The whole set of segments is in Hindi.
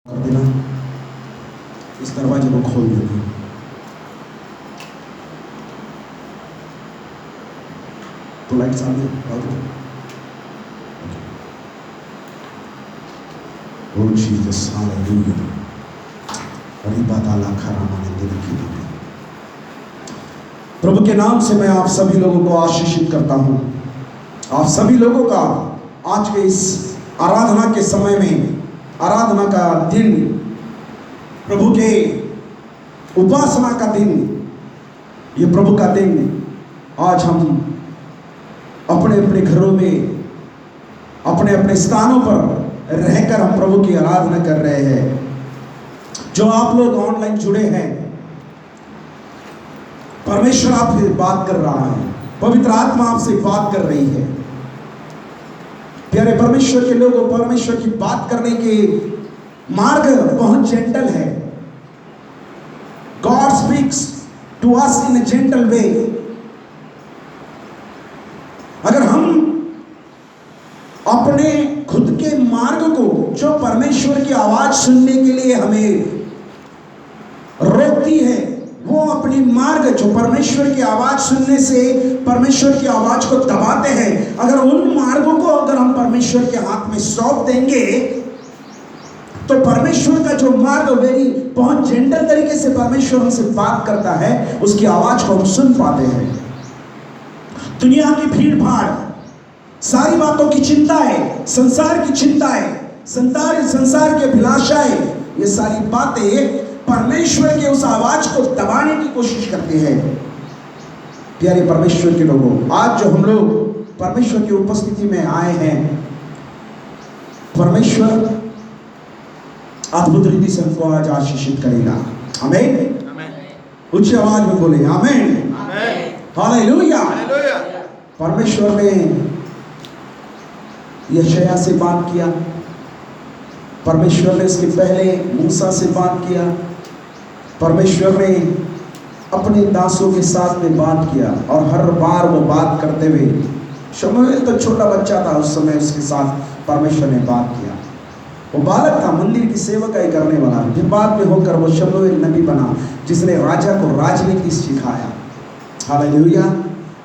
कर देना, इस दरवाजे को खोल देना। तो लाइट सामने डाल दो। ओ जीसस, हालेलुया। रिबा ताला खरामा ने दिल की दी। प्रभु के नाम से मैं आप सभी लोगों को आशीषित करता हूं। आप सभी लोगों का आज के इस आराधना के समय में, आराधना का दिन, प्रभु के उपासना का दिन, ये प्रभु का दिन, आज हम अपने अपने घरों में, अपने अपने स्थानों पर रहकर हम प्रभु की आराधना कर रहे हैं। जो आप लोग ऑनलाइन जुड़े हैं, परमेश्वर आपसे बात कर रहा है, पवित्र आत्मा आपसे बात कर रही है। प्यारे परमेश्वर के लोगों, परमेश्वर की बात करने के मार्ग बहुत जेंटल है। God speaks to us in a gentle way. अगर हम अपने खुद के मार्ग को, जो परमेश्वर की आवाज सुनने के लिए हमें रोकती है, वो अपनी मार्ग जो परमेश्वर की आवाज सुनने से परमेश्वर की आवाज को दबाते हैं, अगर उन मार्गों को अगर हम परमेश्वर के हाथ में सौंप देंगे, तो परमेश्वर का जो मार्ग वेरी बहुत जेंटल तरीके से परमेश्वर हमसे बात करता है, उसकी आवाज को हम सुन पाते हैं। दुनिया की भीड़ भाड़, सारी बातों की चिंताएं, संसार की चिंताएं, संसार के अभिलाषाएं, ये सारी बातें परमेश्वर के उस आवाज को दबाने की कोशिश करते हैं। प्यारे परमेश्वर के लोगों, आज जो हम लोग परमेश्वर की उपस्थिति में आए हैं, परमेश्वर अद्भुत रीति से हमको आज आशीषित करेगा। आमीन। उच्च आवाज में बोले आमीन। हालेलुया। परमेश्वर ने यशायाह से बात किया, परमेश्वर ने इसके पहले मूसा से बात किया, परमेश्वर ने अपने दासों के साथ में बात किया, और हर बार वो बात करते हुए, शमूएल तो छोटा बच्चा था उस समय, उसके साथ परमेश्वर ने बात किया। वो बालक था, मंदिर की सेवकाई करने वाला। फिर बाद में होकर वो शमूएल नबी बना, जिसने राजा को राजनीति सिखाया। हालेलुया।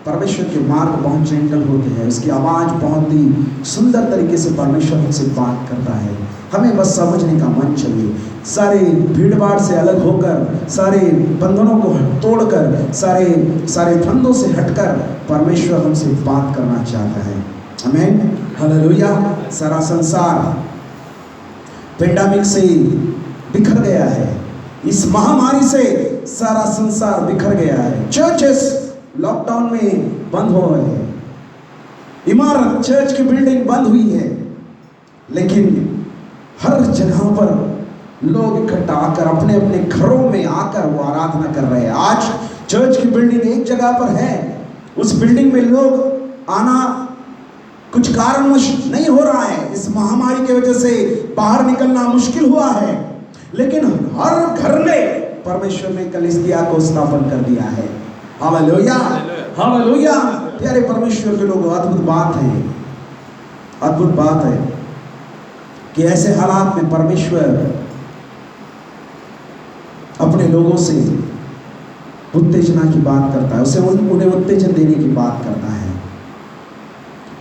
परमेश्वर के मार्ग बहुत जेंटल होते हैं, उसकी आवाज बहुत ही सुंदर तरीके से परमेश्वर हमसे बात करता है। हमें बस समझने का मन चाहिए। सारे भीड़ भाड़ से अलग होकर, सारे बंधनों को तोड़कर, सारे फंदों से हटकर परमेश्वर हमसे बात करना चाहता है। आमीन। हालेलुया। सारा संसार पेंडेमिक से बिखर गया है, इस महामारी से सारा संसार बिखर गया है। चर्चेस लॉकडाउन में बंद हो गए हैं, इमारत, चर्च की बिल्डिंग बंद हुई है, लेकिन हर जगह पर लोग इकट्ठा आकर अपने अपने घरों में आकर वो आराधना कर रहे हैं। आज चर्च की बिल्डिंग एक जगह पर है, उस बिल्डिंग में लोग आना कुछ कारणवश नहीं हो रहा है। इस महामारी की वजह से बाहर निकलना मुश्किल हुआ है, लेकिन हर घर में परमेश्वर ने कलीसिया को स्थापन कर दिया है। हालेलुया। हालेलुया। प्यारे परमेश्वर के लोगों, अद्भुत बात है, अद्भुत बात है कि ऐसे हालात में परमेश्वर अपने लोगों से उत्तेजना की बात करता है, उसे उन्हें उत्तेजन देने की बात करता है।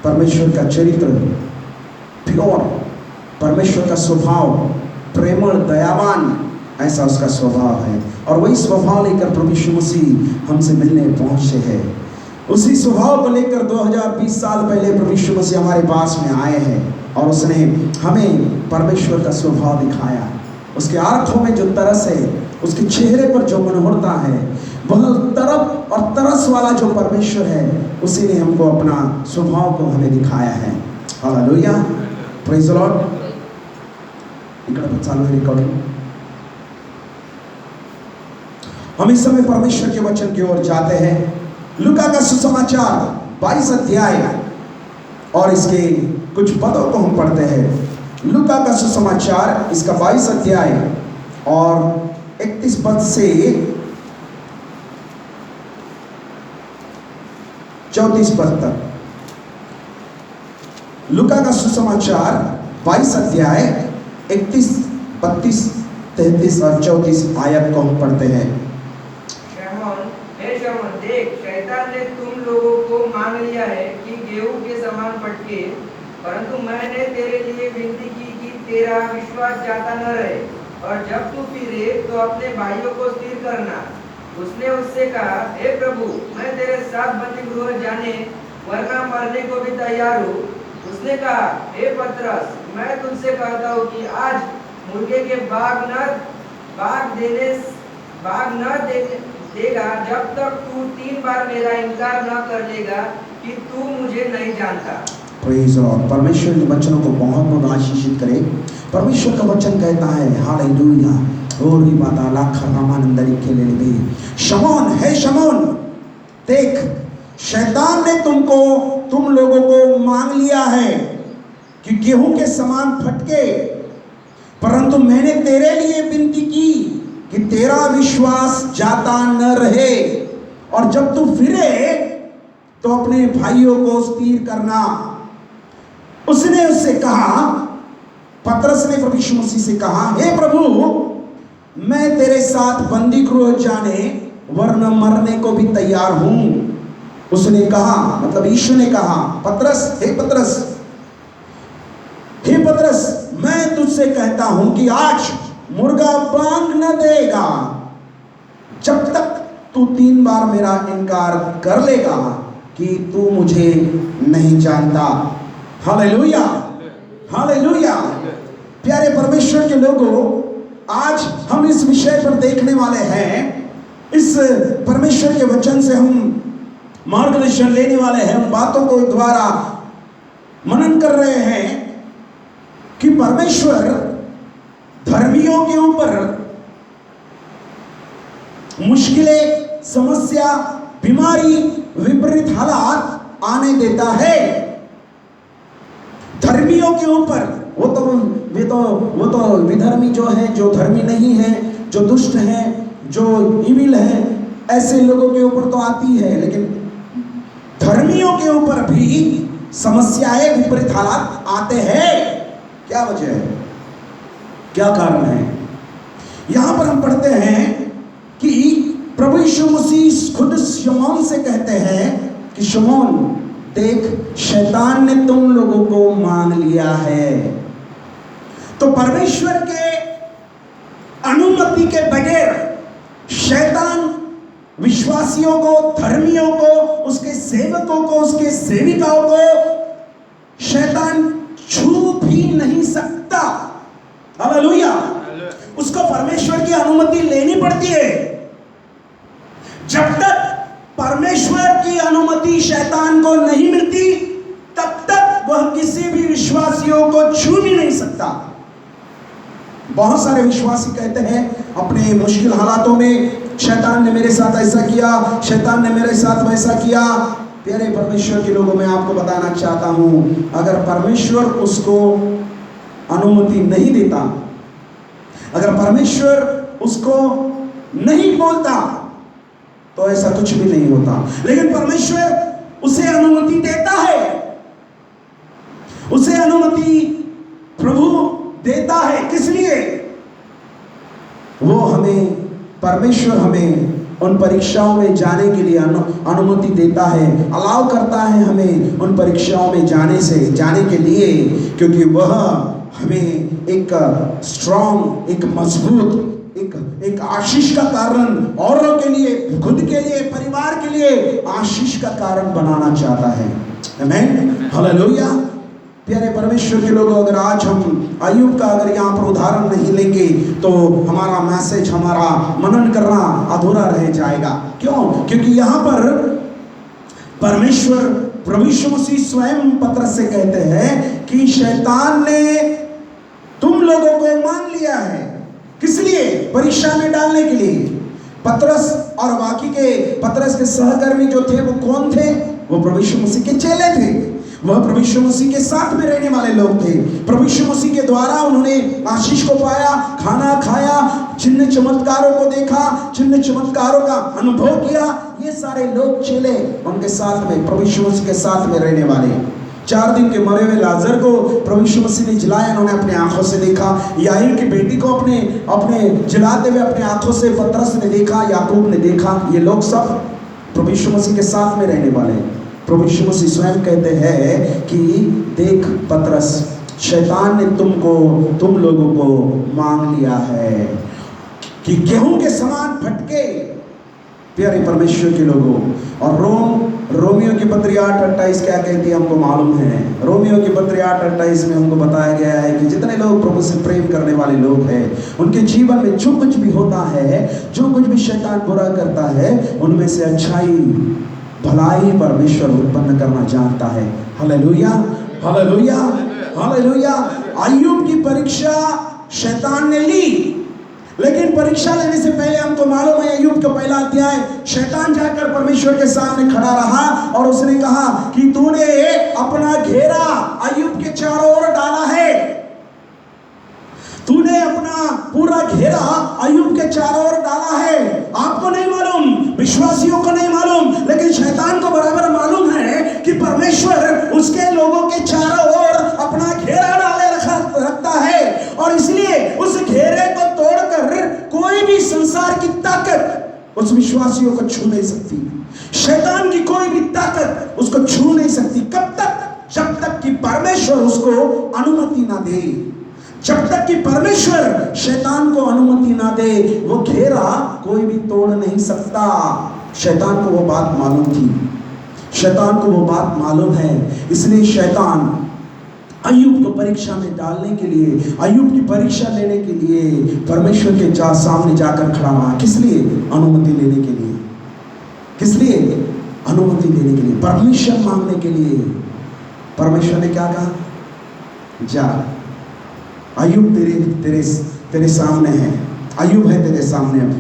परमेश्वर का चरित्र प्योर, परमेश्वर का स्वभाव प्रेमळ, दयावान, ऐसा उसका स्वभाव है, और वही स्वभाव लेकर प्रभु यीशु मसीह हमसे मिलने पहुंचे हैं। उसी स्वभाव को लेकर 2020 साल पहले प्रभु यीशु मसीह हमारे पास में आए हैं, और उसने हमें परमेश्वर का स्वभाव दिखाया। उसके आंखों में जो तरस है, उसके चेहरे पर जो मनोहरता है, वह तरफ और तरस वाला जो परमेश्वर है, उसी ने हमको अपना स्वभाव को हमें दिखाया है। हालेलुया। Praise the Lord. इकड़ा चालू है रिकॉर्डिंग। हम इस समय परमेश्वर के वचन की ओर जाते हैं। लूका का सुसमाचार 22 अध्याय और इसके कुछ पदों को हम पढ़ते हैं। लूका का सुसमाचार, इसका 22 अध्याय और 31 पद से 34 पद तक। लूका का सुसमाचार 22 अध्याय 31 32, 33 और 34 आयत को हम पढ़ते हैं। शमौन, देख, शैतान ने तुम लोगों को मांग लिया है कि गेहूं के समान फटके, परंतु मैंने तेरे लिए विनती की कि तेरा विश्वास जाता न रहे, और जब तू फिरे तो अपने भाइयों को स्थिर करना। उसने उससे कहा, हे प्रभु, मैं तेरे साथ बंदी गृह जाने वरना मरने को भी तैयार हूँ। उसने कहा, हे पतरस, मैं तुझसे कहता हूँ कि आज मुर्गे के भाग न देगा जब तक तू 3 बार मेरा इनकार न कर लेगा कि तू मुझे नहीं जानता। Praise Lord. परमेश्वर के वचनों को बहुत बहुत आशीषित करे। परमेश्वर का वचन कहता है, हालेलुया, और ये बात लाख रामानंदरी के लिए भी। शमौन, है शमौन, देख, शैतान ने तुम लोगों को मांग लिया है कि गेहूं के समान फटके, परंतु मैंने तेरे लिए विनती की कि तेरा विश्वास जाता न रहे, और जब तू फिरे तो अपने भाइयों को स्थिर करना। उसने उससे कहा, पतरस ने प्रभु यीशु मसीह से कहा, हे प्रभु, मैं तेरे साथ बंदी गृह जाने वरना मरने को भी तैयार हूं। उसने कहा, मतलब यीशु ने कहा, पतरस, हे पतरस, मैं तुझसे कहता हूं कि आज मुर्गा बांग न देगा जब तक तू 3 बार मेरा इनकार कर लेगा कि तू मुझे नहीं जानता। Hallelujah, hallelujah. प्यारे परमेश्वर के लोगों, आज हम इस विषय पर देखने वाले हैं। इस परमेश्वर के वचन से हम मार्गदर्शन लेने वाले हैं, उन बातों को द्वारा मनन कर रहे हैं कि परमेश्वर धर्मियों के ऊपर मुश्किलें, समस्या, बीमारी, विपरीत हालात आने देता है। धर्मियों के ऊपर, वो तो विधर्मी जो है, जो धर्मी नहीं है, जो दुष्ट है, जो इविल है, ऐसे लोगों के ऊपर तो आती है, लेकिन धर्मियों के ऊपर भी समस्याएं, विपरीत हालात आते हैं। क्या वजह है, क्या कारण है? यहां पर हम पढ़ते हैं कि प्रभु यीशु मसीह खुद शमौन से कहते हैं कि शमौन, देख, शैतान ने तुम लोगों को मांग लिया है। तो परमेश्वर के अनुमति के बगैर शैतान विश्वासियों को, धर्मियों को, उसके सेवकों को, उसके सेविकाओं को शैतान छू भी नहीं सकता। हालेलुया। उसको परमेश्वर की अनुमति लेनी पड़ती है। जब तक परमेश्वर की अनुमति शैतान को नहीं मिलती, तब तक वह किसी भी विश्वासियों को छू भी नहीं सकता। बहुत सारे विश्वासी कहते हैं अपने मुश्किल हालातों में, शैतान ने मेरे साथ ऐसा किया, शैतान ने मेरे साथ वैसा किया। प्यारे परमेश्वर के लोगों, मैं आपको बताना चाहता हूं, अगर परमेश्वर उसको अनुमति नहीं देता, अगर परमेश्वर उसको नहीं बोलता, तो ऐसा कुछ भी नहीं होता। लेकिन परमेश्वर उसे अनुमति देता है, उसे अनुमति प्रभु देता है। किस लिए? वो परमेश्वर हमें उन परीक्षाओं में जाने के लिए अनुमति देता है, अलाउ करता है हमें उन परीक्षाओं में जाने के लिए, क्योंकि वह हमें एक स्ट्रॉन्ग, एक मजबूत, एक आशीष का कारण, औरों के लिए, खुद के लिए, परिवार के लिए आशीष का कारण बनाना चाहता है। आमीन, हालेलुया। प्यारे परमेश्वर के लोगों, अगर आज हम अय्यूब का अगर यहाँ पर उदाहरण नहीं लेंगे तो हमारा मैसेज, हमारा मनन करना अधूरा रह जाएगा। क्यों? क्योंकि यहाँ पर परमेश्वर प्रभु यीशु मसीह स्वयं पतरस से कहते हैं कि शैतान ने तुम लोगों को मांग लिया है। किस लिए? परीक्षा में डालने के लिए। पतरस और बाकी के पतरस के सहकर्मी जो थे वो कौन थे? वो प्रभु यीशु मसीह के चेले थे। वह प्रभु यीशु मसीह के साथ में रहने वाले लोग थे। प्रभु यीशु मसीह के द्वारा उन्होंने आशीष को पाया, खाना खाया, चिन्ह चमत्कारों को देखा, चिन्ह चमत्कारों का अनुभव किया। ये सारे लोग चेले उनके साथ में, प्रभु यीशु मसीह के साथ में रहने वाले। 4 दिन के मरे हुए लाजर को प्रभु यीशु मसीह ने जिलाया, इन्होंने अपने आंखों से देखा। याहीर की बेटी को अपने जिलाते हुए अपने आंखों से पतरस ने देखा, याकूब ने देखा। ये लोग सब प्रभु यीशु मसीह के साथ में रहने वाले हैं। प्रभु यीशु मसीह स्वयं कहते हैं कि देख पतरस, शैतान ने तुम लोगों को मांग लिया है कि गेहूं के समान फटके। प्यारे परमेश्वर के लोगों, और रोमियो की पत्री 8:28 क्या कहती है हमको मालूम है। रोमियो की पत्री 8:28 में हमको बताया गया है कि जितने लोग प्रभु से प्रेम करने वाले लोग हैं, उनके जीवन में जो कुछ भी होता है, जो कुछ भी शैतान बुरा करता है, उनमें से अच्छाई भलाई परमेश्वर उत्पन्न करना जानता है। Hallelujah, hallelujah, hallelujah. अय्यूब की परीक्षा शैतान ने ली, लेकिन परीक्षा लेने से पहले हमको मालूम है अय्यूब का पहला अध्याय, शैतान जाकर परमेश्वर के सामने खड़ा रहा और उसने कहा कि तूने अपना घेरा अय्यूब के चारों ओर डाला है, तूने अपना पूरा घेरा अय्यूब के चारों ओर डाला है। आपको नहीं मालूम, विश्वासियों को नहीं मालूम, लेकिन शैतान को बराबर मालूम है कि परमेश्वर उसके लोगों के चारों ओर अपना घेरा डाले रखता है, और इसलिए उस घेरे को तोड़कर कोई भी संसार की ताकत उस विश्वासियों को छू नहीं सकती। शैतान की कोई भी ताकत उसको छू नहीं सकती। कब तक? जब तक कि परमेश्वर उसको अनुमति ना दे। जब तक कि परमेश्वर शैतान को अनुमति ना दे, वो घेरा कोई भी तोड़ नहीं सकता। शैतान को वो बात मालूम थी, शैतान को वो बात मालूम है। इसलिए शैतान अय्यूब को परीक्षा में डालने के लिए, अय्यूब की परीक्षा लेने के लिए परमेश्वर के सामने जाकर खड़ा हुआ। किस लिए? अनुमति लेने के लिए। किस लिए? अनुमति लेने के लिए, परमिशन मांगने के लिए। परमेश्वर ने क्या कहा? जा, अय्यूब तेरे सामने है, अय्यूब है तेरे सामने अब,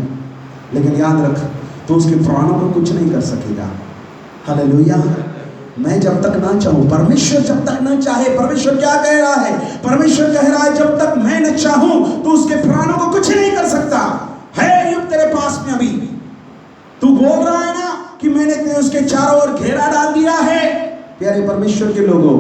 लेकिन याद रख तो उसके प्राणों को कुछ नहीं कर सकेगा। हालेलुया। मैं जब तक ना चाहूं, परमेश्वर जब तक ना चाहे, परमेश्वर क्या कह रहा है? परमेश्वर कह रहा है जब तक मैं न चाहूं तो उसके प्राणों को कुछ नहीं कर सकता है। अय्यूब तेरे पास में अभी तू बोल रहा है ना कि मैंने उसके चारों ओर घेरा डाल दिया है। प्यारे परमेश्वर के लोगों,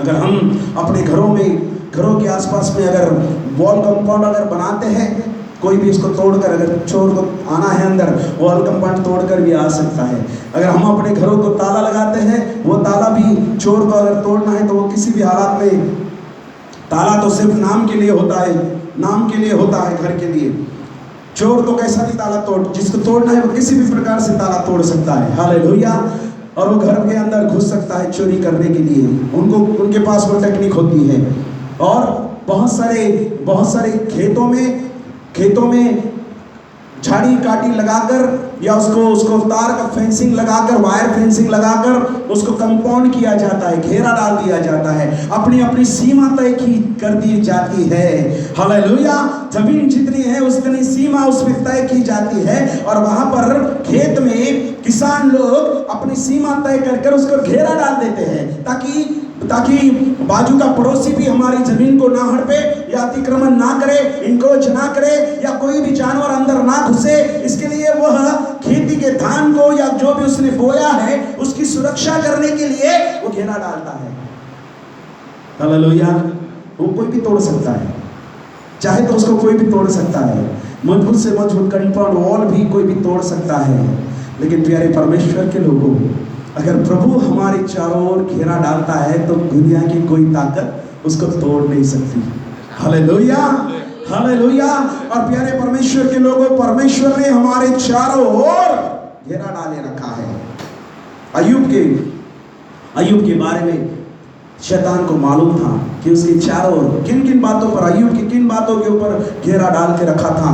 अगर हम अपने घरों के आसपास में अगर वॉल कंपाउंड अगर बनाते हैं, कोई भी इसको तोड़कर, अगर चोर को आना है अंदर, वॉल कंपाउंड तोड़कर भी आ सकता है। अगर हम अपने घरों को ताला लगाते हैं, वो ताला भी चोर को अगर तोड़ना है तो वो किसी भी हालात में, ताला तो सिर्फ नाम के लिए होता है, नाम के लिए होता है घर के लिए। चोर तो कैसा भी ताला जिसको तोड़ना है वो किसी भी प्रकार से ताला तोड़ सकता है। हालेलुया। और वो घर के अंदर घुस सकता है चोरी करने के लिए, उनके पास वो टेक्निक होती है। और बहुत सारे खेतों में झाड़ी काटी लगाकर या उसको तार का फेंसिंग लगाकर, वायर फेंसिंग लगाकर उसको कंपाउंड किया जाता है, घेरा डाल दिया जाता है, अपनी अपनी सीमा तय कर दी जाती है। हालेलुया। जमीन जितनी है उतनी सीमा उसमें तय की जाती है, और वहां पर खेत में किसान लोग अपनी सीमा तय कर उसको घेरा डाल देते हैं ताकि बाजू का पड़ोसी भी हमारी जमीन को ना हड़पे या अतिक्रमण ना करे, इंक्रोच ना करे, या कोई भी जानवर अंदर ना घुसे। इसके लिए वह खेती के धान को या जो भी उसने बोया है उसकी सुरक्षा करने के लिए वो घेरा डालता है। हालेलुया। वो कोई भी तोड़ सकता है, चाहे तो उसको कोई भी तोड़ सकता है। मजबूत से मजबूत कंपाउंड वॉल भी कोई भी तोड़ सकता है। लेकिन प्यारे परमेश्वर के लोगों, अगर प्रभु हमारे चारों ओर घेरा डालता है तो दुनिया की कोई ताकत उसको तोड़ नहीं सकती। Hallelujah, hallelujah. और प्यारे परमेश्वर के लोगों, परमेश्वर ने हमारे चारों ओर घेरा डाले रखा है। अय्यूब के बारे में शैतान को मालूम था कि उसके चारों ओर किन किन बातों पर, अय्यूब की किन बातों के ऊपर घेरा डाल के रखा था।